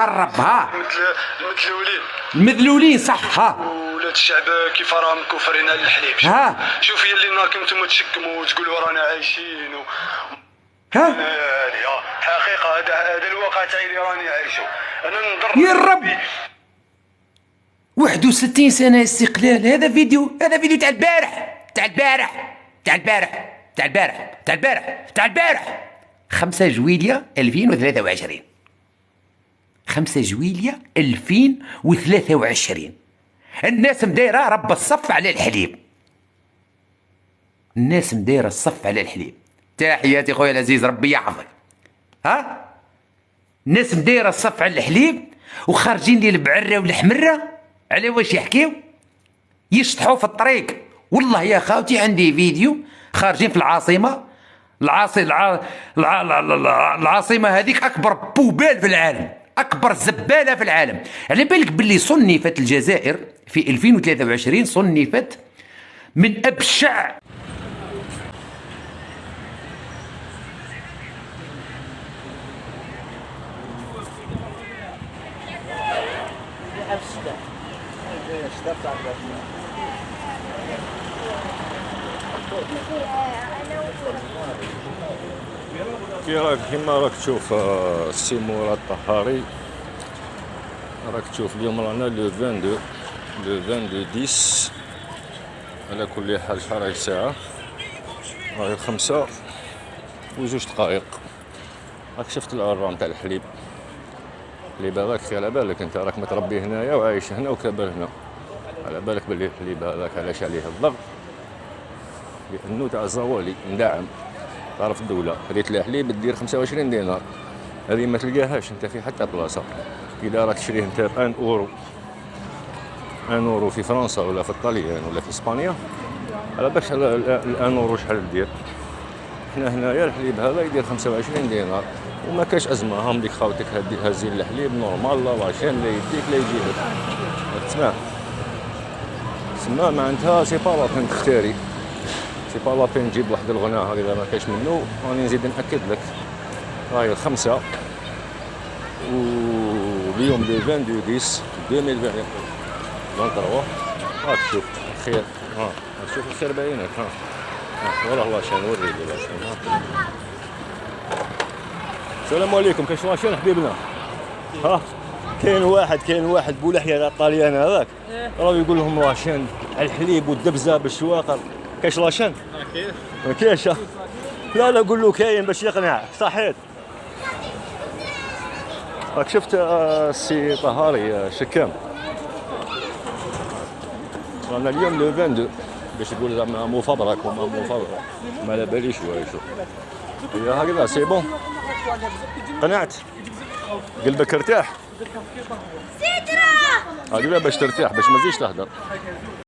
قرب ها. المدلولين المدلولين صح ها. ولاد الشعب كيف راهم كفرين على الحليب. ها شوف هي اللي نهار نتوما تشكموا وتقولوا رانا عايشين ها هذه حقيقه. هذا الواقع تاعي اللي راني عايشه. انا نضر يا رب 61 سنة استقلال. هذا فيديو تاع البارح 5 جويلية 2023. 5 جويلية 2023. الناس مدايرة رب الصف على الحليب. الناس مدايرة الصف على الحليب. تحياتي خويا العزيز ربي يحفظك. ها الناس مدايرة الصف على الحليب وخارجين لي البعرة والحمرة على واش يحكيو؟ يشطحوا في الطريق. والله يا خاوتي عندي فيديو خارجين في العاصمة. العاصمة هذيك أكبر بوبال في العالم، أكبر زبالة في العالم. على بالك باللي صنفت الجزائر في 2023 صنفت من أبشع كي راك كيما راك تشوف السي مراد الطهاري. راك تشوف اليوم رانا لو 22 10 على كل حال. شحال راهي الساعة؟ راهي 5:02. راك شفت العرام تاع الحليب. الحليب هذاك على بالك انت راك متربي هنايا وعايش هنا وكبر هنا، على بالك باللي الحليب هذاك علاش عليه الضغط؟ لانه تاع الزوالي مدعم تعرف الدولة. ريت الحليب دير 25 دينار، هذه ما تلقاهاش انت في حتى بلاصة. إذا راك تشريه انت ب 1 أورو، 1 أورو في فرنسا ولا في الطليان ولا في اسبانيا، على بالك 1 أورو شحال دير؟ حنا هنايا الحليب هذا يدير 25 دينار وما كاش أزمة. هام ديك خاوتك هازين الحليب نورمال، لا وعشان لا يديك لا يجيبك. تسمع معناتها سي با لابين تختاري، سي با لابين تجيب واحد الغناء اذا ما كاش منه. راني نزيد ناكد لك راهي 5 واليوم لو 22 10 2023. راك تشوف الخير، ها تشوف الخير باينك. ها والله لاشين نوريك لاشين. السلام عليكم. كاش لاشين حبيبنا؟ ها كاين واحد بولحيه تاع الطاليان هذاك راه يقول لهم لاشين على الحليب والدبزه بالشواقر. كاش لاشين؟ ما كاينش. لا قول له كاين باش يقنع. صحيت. راك شفت السي طهاري شكام؟ رانا اليوم لو 22 باش تقول زعما مفبرك وما مفبرك ما على باليش واش هي هكذا. سي بون قنعت؟ قلبك ارتاح؟ هكذا باش ترتاح باش ما تزيدش تهدر.